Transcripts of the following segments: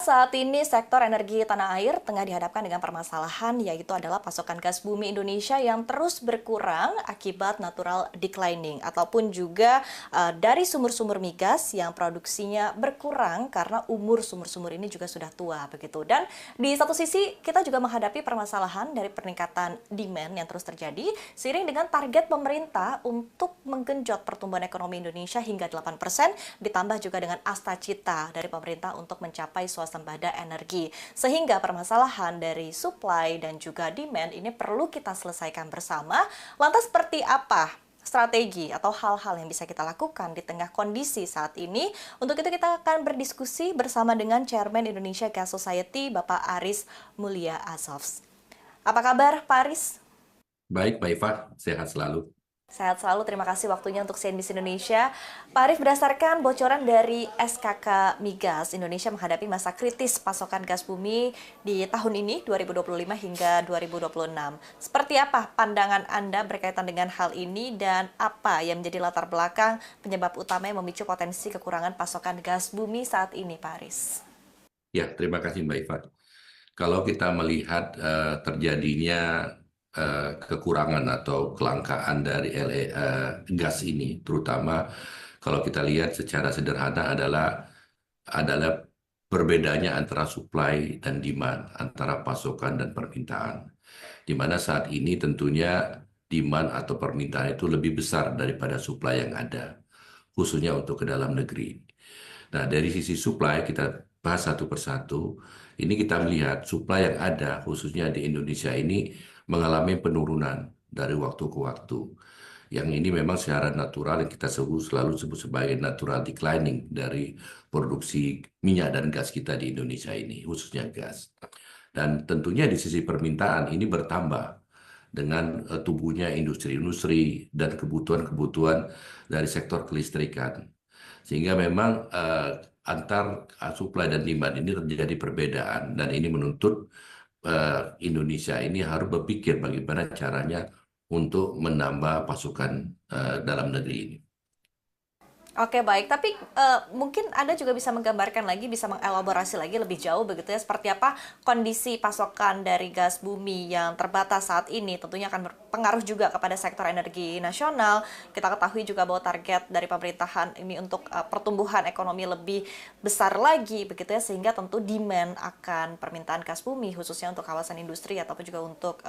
saat ini sektor energi tanah air tengah dihadapkan dengan permasalahan, yaitu adalah pasokan gas bumi Indonesia yang terus berkurang akibat natural declining ataupun juga dari sumur-sumur migas yang produksinya berkurang karena umur sumur-sumur ini juga sudah tua begitu. Dan di satu sisi kita juga menghadapi permasalahan dari peningkatan demand yang terus terjadi seiring dengan target pemerintah untuk menggenjot pertumbuhan ekonomi Indonesia hingga 8%, ditambah juga dengan asta cita dari pemerintah untuk mencapai swasembada energi. Sehingga permasalahan dari supply dan juga demand ini perlu kita selesaikan bersama. Lantas seperti apa strategi atau hal-hal yang bisa kita lakukan di tengah kondisi saat ini? Untuk itu kita akan berdiskusi bersama dengan Chairman Indonesia Gas Society, Bapak Aris Mulia Azovs. Apa kabar, Pak Aris? Baik, Mbak Eva, sehat selalu. Sehat selalu, terima kasih waktunya untuk CNBC Indonesia. Pak Arif, berdasarkan bocoran dari SKK Migas, Indonesia menghadapi masa kritis pasokan gas bumi di tahun ini, 2025 hingga 2026. Seperti apa pandangan Anda berkaitan dengan hal ini dan apa yang menjadi latar belakang penyebab utama yang memicu potensi kekurangan pasokan gas bumi saat ini, Pak Aris? Ya, terima kasih Mbak Eva. Kalau kita melihat terjadinya kekurangan atau kelangkaan dari gas ini, terutama kalau kita lihat secara sederhana adalah perbedaannya antara supply dan demand, antara pasokan dan permintaan. Di mana saat ini tentunya demand atau permintaan itu lebih besar daripada supply yang ada, khususnya untuk ke dalam negeri. Nah, dari sisi supply kita bahas satu persatu. Ini kita melihat supply yang ada khususnya di Indonesia ini mengalami penurunan dari waktu ke waktu. Yang ini memang secara natural yang kita selalu sebut sebagai natural declining dari produksi minyak dan gas kita di Indonesia ini, khususnya gas. Dan tentunya di sisi permintaan ini bertambah dengan tumbuhnya industri-industri dan kebutuhan-kebutuhan dari sektor kelistrikan. Sehingga memang antar supply dan demand ini terjadi perbedaan dan ini menuntut Indonesia ini harus berpikir bagaimana caranya untuk menambah pasukan dalam negeri ini. Oke, baik. Tapi mungkin Anda juga bisa menggambarkan lagi, bisa mengelaborasi lagi lebih jauh begitu ya, seperti apa kondisi pasokan dari gas bumi yang terbatas saat ini. Tentunya akan berpengaruh juga kepada sektor energi nasional. Kita ketahui juga bahwa target dari pemerintahan ini untuk pertumbuhan ekonomi lebih besar lagi begitu ya, sehingga tentu demand akan permintaan gas bumi khususnya untuk kawasan industri ataupun juga untuk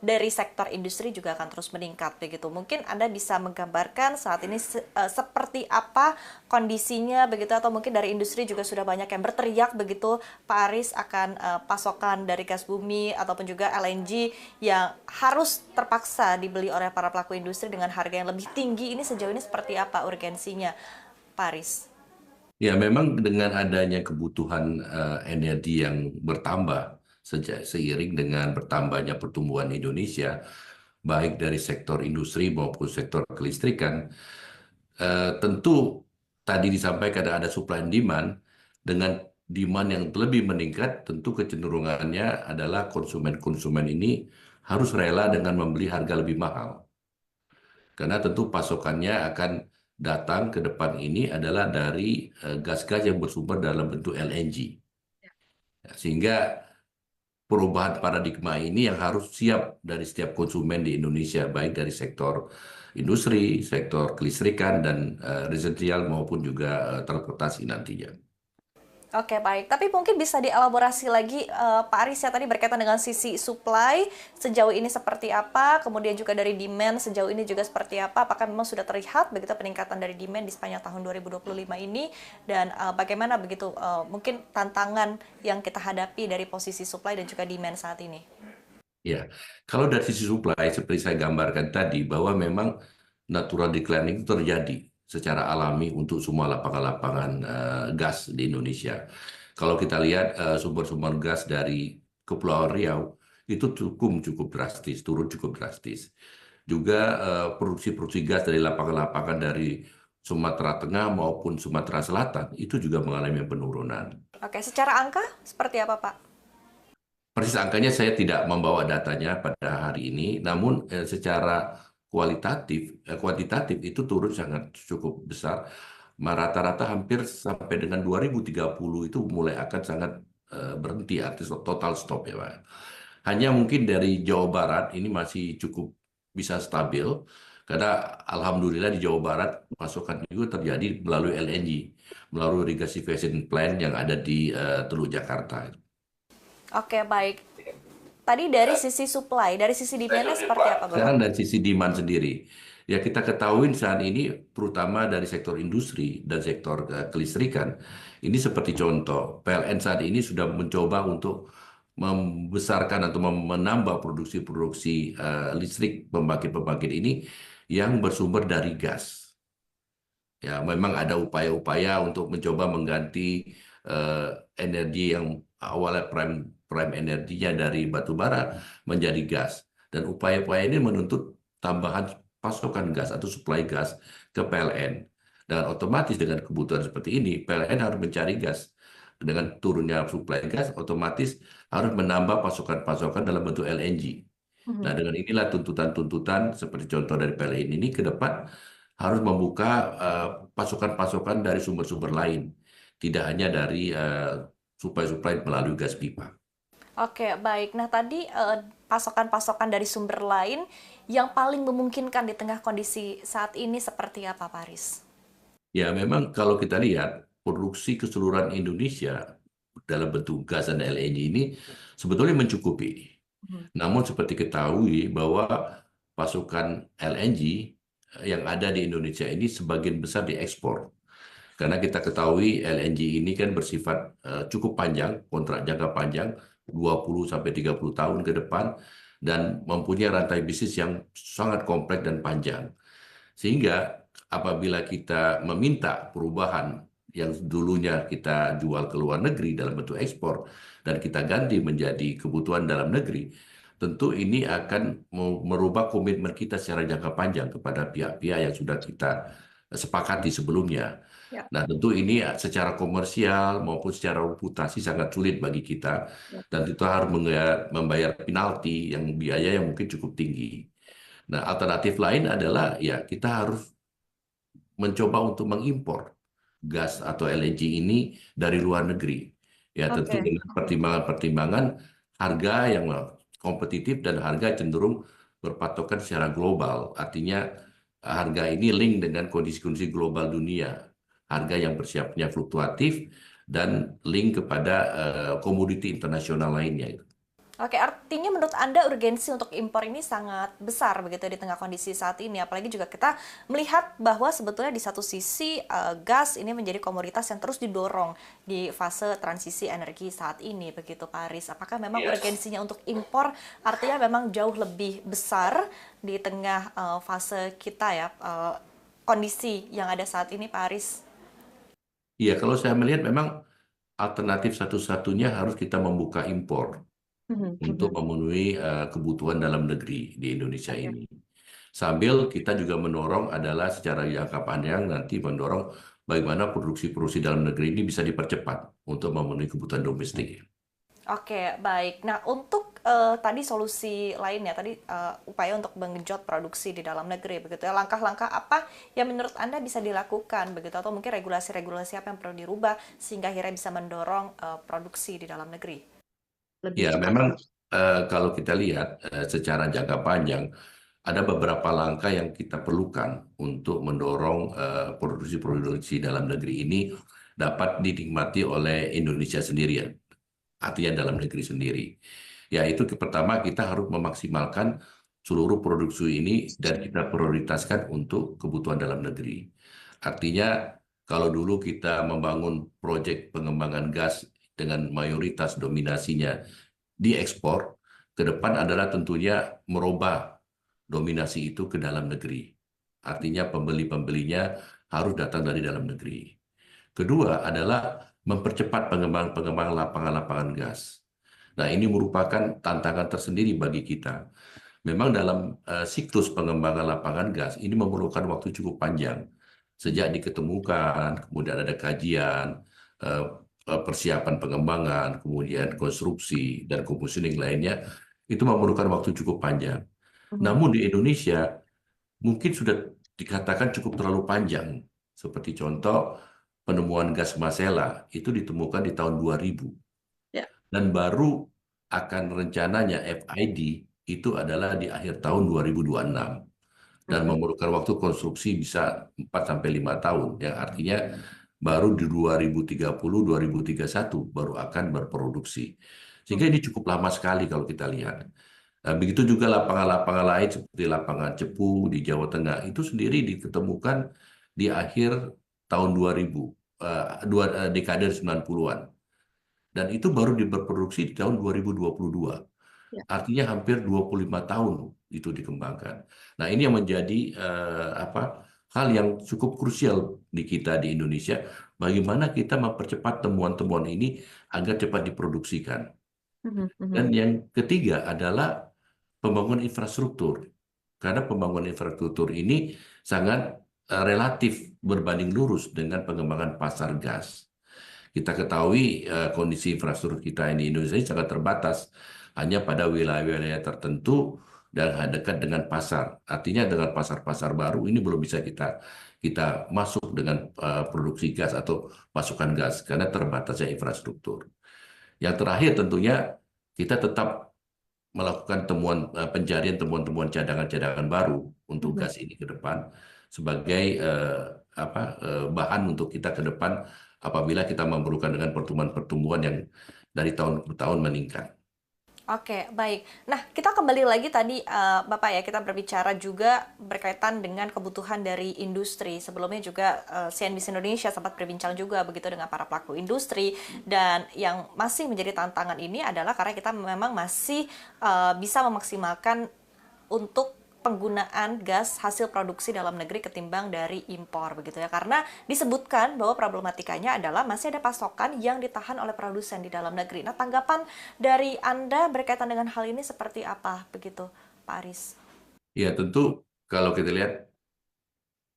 dari sektor industri juga akan terus meningkat begitu. Mungkin Anda bisa menggambarkan saat ini seperti apa kondisinya begitu, atau mungkin dari industri juga sudah banyak yang berteriak begitu Pak Aris akan pasokan dari gas bumi ataupun juga LNG yang harus terpaksa dibeli oleh para pelaku industri dengan harga yang lebih tinggi. Ini sejauh ini seperti apa urgensinya, Pak Aris? Ya, memang dengan adanya kebutuhan energi yang bertambah seiring dengan bertambahnya pertumbuhan Indonesia, baik dari sektor industri maupun sektor kelistrikan, tentu tadi disampaikan ada supply and demand. Dengan demand yang lebih meningkat, tentu kecenderungannya adalah konsumen-konsumen ini harus rela dengan membeli harga lebih mahal. Karena tentu pasokannya akan datang ke depan ini adalah dari gas-gas yang bersumber dalam bentuk LNG. Ya, sehingga perubahan paradigma ini yang harus siap dari setiap konsumen di Indonesia, baik dari sektor industri, sektor kelistrikan, dan residensial maupun juga transportasi nantinya. Oke, baik. Tapi mungkin bisa dielaborasi lagi, Pak Aris ya, tadi berkaitan dengan sisi supply, sejauh ini seperti apa, kemudian juga dari demand sejauh ini juga seperti apa, apakah memang sudah terlihat begitu peningkatan dari demand di sepanjang tahun 2025 ini, dan bagaimana begitu mungkin tantangan yang kita hadapi dari posisi supply dan juga demand saat ini? Ya, kalau dari sisi supply, seperti saya gambarkan tadi, bahwa memang natural declining itu terjadi secara alami untuk semua lapangan-lapangan gas di Indonesia. Kalau kita lihat sumber-sumber gas dari Kepulauan Riau itu cukup drastis, turun cukup drastis. Juga produksi-produksi gas dari lapangan-lapangan dari Sumatera Tengah maupun Sumatera Selatan itu juga mengalami penurunan. Oke, secara angka seperti apa, Pak? Persis angkanya saya tidak membawa datanya pada hari ini, namun secara kuantitatif itu turun sangat cukup besar. rata-rata hampir sampai dengan 2030 itu mulai akan sangat berhenti, artinya total stop ya Pak. Hanya mungkin dari Jawa Barat ini masih cukup bisa stabil, karena alhamdulillah di Jawa Barat pasokan itu terjadi melalui LNG, melalui regasification plant yang ada di Teluk Jakarta. Oke, baik. Tadi dari sisi supply, dari sisi demand-nya seperti apa, Bapak? Sekarang dari sisi demand sendiri, ya kita ketahui saat ini terutama dari sektor industri dan sektor kelistrikan, ini seperti contoh, PLN saat ini sudah mencoba untuk membesarkan atau menambah produksi-produksi listrik pembangkit-pembangkit ini yang bersumber dari gas. Ya, memang ada upaya-upaya untuk mencoba mengganti eh, energi yang awalnya prime energinya dari batu bara menjadi gas. Dan upaya-upaya ini menuntut tambahan pasokan gas atau suplai gas ke PLN. Dan otomatis dengan kebutuhan seperti ini, PLN harus mencari gas. Dengan turunnya suplai gas, otomatis harus menambah pasokan-pasokan dalam bentuk LNG. Nah, Mhm. dengan inilah tuntutan-tuntutan seperti contoh dari PLN ini ke depan harus membuka pasokan-pasokan dari sumber-sumber lain, tidak hanya dari suplai-suplai melalui gas pipa. Oke, baik. Nah, tadi pasokan-pasokan dari sumber lain yang paling memungkinkan di tengah kondisi saat ini seperti apa, Paris? Ya, memang kalau kita lihat produksi keseluruhan Indonesia dalam bentuk gas dan LNG ini sebetulnya mencukupi. Mhm. Namun seperti ketahui bahwa pasokan LNG yang ada di Indonesia ini sebagian besar diekspor. Karena kita ketahui LNG ini kan bersifat cukup panjang, kontrak jangka panjang, 20 sampai 30 tahun ke depan, dan mempunyai rantai bisnis yang sangat kompleks dan panjang. Sehingga apabila kita meminta perubahan yang dulunya kita jual ke luar negeri dalam bentuk ekspor, dan kita ganti menjadi kebutuhan dalam negeri, tentu ini akan merubah komitmen kita secara jangka panjang kepada pihak-pihak yang sudah kita sepakati sebelumnya. Ya. Nah, tentu ini secara komersial maupun secara reputasi sangat sulit bagi kita, dan kita harus membayar penalti yang biaya yang mungkin cukup tinggi. Nah, alternatif lain adalah ya kita harus mencoba untuk mengimpor gas atau LNG ini dari luar negeri. Ya, tentu Oke. dengan pertimbangan-pertimbangan harga yang kompetitif dan harga cenderung berpatokan secara global. Artinya harga ini link dengan kondisi-kondisi global dunia. Harga yang bersiapnya fluktuatif dan link kepada komoditi internasional lainnya. Oke, artinya menurut Anda urgensi untuk impor ini sangat besar begitu di tengah kondisi saat ini. Apalagi juga kita melihat bahwa sebetulnya di satu sisi gas ini menjadi komoditas yang terus didorong di fase transisi energi saat ini begitu, Paris. Apakah memang urgensinya untuk impor artinya memang jauh lebih besar di tengah fase kita ya, kondisi yang ada saat ini, Paris? Iya, kalau saya melihat memang alternatif satu-satunya harus kita membuka impor Mhm, untuk mhm. memenuhi kebutuhan dalam negeri di Indonesia Oke. ini. Sambil kita juga mendorong adalah secara jangka panjang nanti mendorong bagaimana produksi-produksi dalam negeri ini bisa dipercepat untuk memenuhi kebutuhan domestik. Oke, baik. Nah, untuk tadi solusi lainnya, tadi upaya untuk menggenjot produksi di dalam negeri, begitu ya. Langkah-langkah apa yang menurut Anda bisa dilakukan, begitu? Atau mungkin regulasi-regulasi apa yang perlu dirubah sehingga akhirnya bisa mendorong produksi di dalam negeri lebih Ya, cepat? memang kalau kita lihat secara jangka panjang, ada beberapa langkah yang kita perlukan untuk mendorong produksi-produksi dalam negeri ini dapat dinikmati oleh Indonesia sendirian, artinya dalam negeri sendiri. Yaitu pertama kita harus memaksimalkan seluruh produksi ini dan kita prioritaskan untuk kebutuhan dalam negeri. Artinya kalau dulu kita membangun proyek pengembangan gas dengan mayoritas dominasinya diekspor, ke depan adalah tentunya merubah dominasi itu ke dalam negeri. Artinya pembeli-pembelinya harus datang dari dalam negeri. Kedua adalah mempercepat pengembangan lapangan-lapangan gas. Nah, ini merupakan tantangan tersendiri bagi kita. Memang dalam siklus pengembangan lapangan gas ini memerlukan waktu cukup panjang. Sejak diketemukan, kemudian ada kajian, eh, persiapan pengembangan, kemudian konstruksi dan commissioning lainnya, itu memerlukan waktu cukup panjang. Mhm. Namun di Indonesia mungkin sudah dikatakan cukup terlalu panjang Seperti contoh penemuan gas Masela itu ditemukan di tahun 2000 Ya. dan baru akan rencananya FID itu adalah di akhir tahun 2026 dan memerlukan waktu konstruksi bisa 4 sampai 5 tahun yang artinya baru di 2030-2031 baru akan berproduksi. Sehingga ini cukup lama sekali kalau kita lihat. Nah, begitu juga lapangan-lapangan lain seperti lapangan Cepu di Jawa Tengah itu sendiri ditemukan di akhir tahun 2000, dekade 90-an. Dan itu baru berproduksi di tahun 2022. Ya. Artinya hampir 25 tahun itu dikembangkan. Nah, ini yang menjadi hal yang cukup krusial di kita di Indonesia. Bagaimana kita mempercepat temuan-temuan ini agar cepat diproduksikan. Dan yang ketiga adalah pembangunan infrastruktur. Karena pembangunan infrastruktur ini sangat relatif berbanding lurus dengan pengembangan pasar gas. Kita ketahui kondisi infrastruktur kita di Indonesia ini sangat terbatas, hanya pada wilayah-wilayah tertentu dan dekat dengan pasar. Artinya dengan pasar-pasar baru ini belum bisa kita masuk dengan produksi gas atau pasokan gas karena terbatasnya infrastruktur. Yang terakhir tentunya kita tetap melakukan pencarian temuan-temuan cadangan-cadangan baru untuk gas ini ke depan sebagai bahan untuk kita ke depan apabila kita memerlukan dengan pertumbuhan-pertumbuhan yang dari tahun ke tahun meningkat. Oke, baik. Nah, kita kembali lagi tadi, Bapak ya, kita berbicara juga berkaitan dengan kebutuhan dari industri. Sebelumnya juga CNBC Indonesia sempat berbincang juga begitu dengan para pelaku industri. Dan yang masih menjadi tantangan ini adalah karena kita memang masih bisa memaksimalkan untuk penggunaan gas hasil produksi dalam negeri ketimbang dari impor begitu ya, karena disebutkan bahwa problematikanya adalah masih ada pasokan yang ditahan oleh produsen di dalam negeri. Nah, tanggapan dari Anda berkaitan dengan hal ini seperti apa begitu, Pak Aris? Ya, tentu kalau kita lihat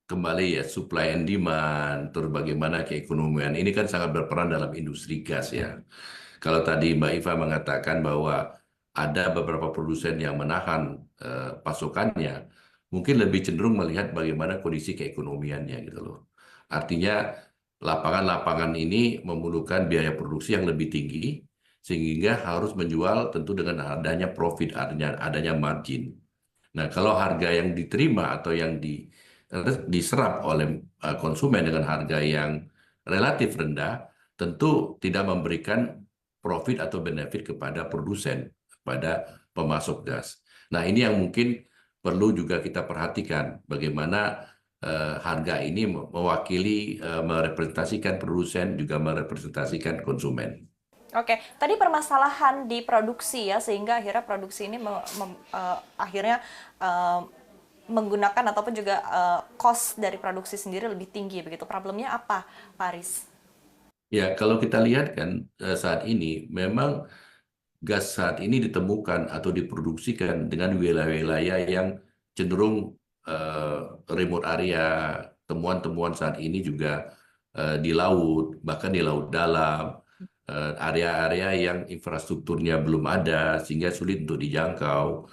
kembali ya supply and demand, terus bagaimana keekonomian ini kan sangat berperan dalam industri gas ya. Kalau tadi Mbak Iva mengatakan bahwa ada beberapa produsen yang menahan pasokannya, mungkin lebih cenderung melihat bagaimana kondisi keekonomiannya gitu loh. Artinya lapangan-lapangan ini memerlukan biaya produksi yang lebih tinggi, sehingga harus menjual tentu dengan adanya profit, adanya margin. Nah, kalau harga yang diterima atau yang diserap oleh konsumen dengan harga yang relatif rendah, tentu tidak memberikan profit atau benefit kepada produsen, pada pemasok gas. Nah, ini yang mungkin perlu juga kita perhatikan bagaimana harga ini mewakili, merepresentasikan produsen, juga merepresentasikan konsumen. Oke, tadi permasalahan di produksi ya, sehingga akhirnya produksi ini akhirnya menggunakan ataupun juga cost dari produksi sendiri lebih tinggi begitu. Problemnya apa, Pak Aris? Ya, kalau kita lihat kan saat ini memang gas saat ini ditemukan atau diproduksikan dengan wilayah-wilayah yang cenderung remote area. Temuan-temuan saat ini juga di laut, bahkan di laut dalam, area-area yang infrastrukturnya belum ada sehingga sulit untuk dijangkau,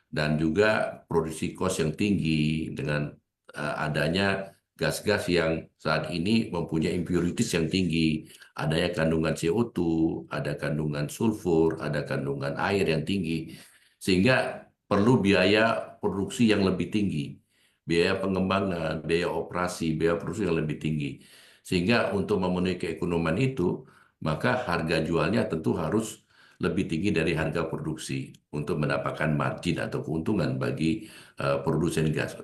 dan juga produksi cost yang tinggi dengan adanya gas-gas yang saat ini mempunyai impurities yang tinggi, adanya kandungan CO2, ada kandungan sulfur, ada kandungan air yang tinggi, sehingga perlu biaya produksi yang lebih tinggi, biaya pengembangan, biaya operasi, biaya produksi yang lebih tinggi. Sehingga untuk memenuhi keekonomian itu, maka harga jualnya tentu harus lebih tinggi dari harga produksi untuk mendapatkan margin atau keuntungan bagi produsen gas.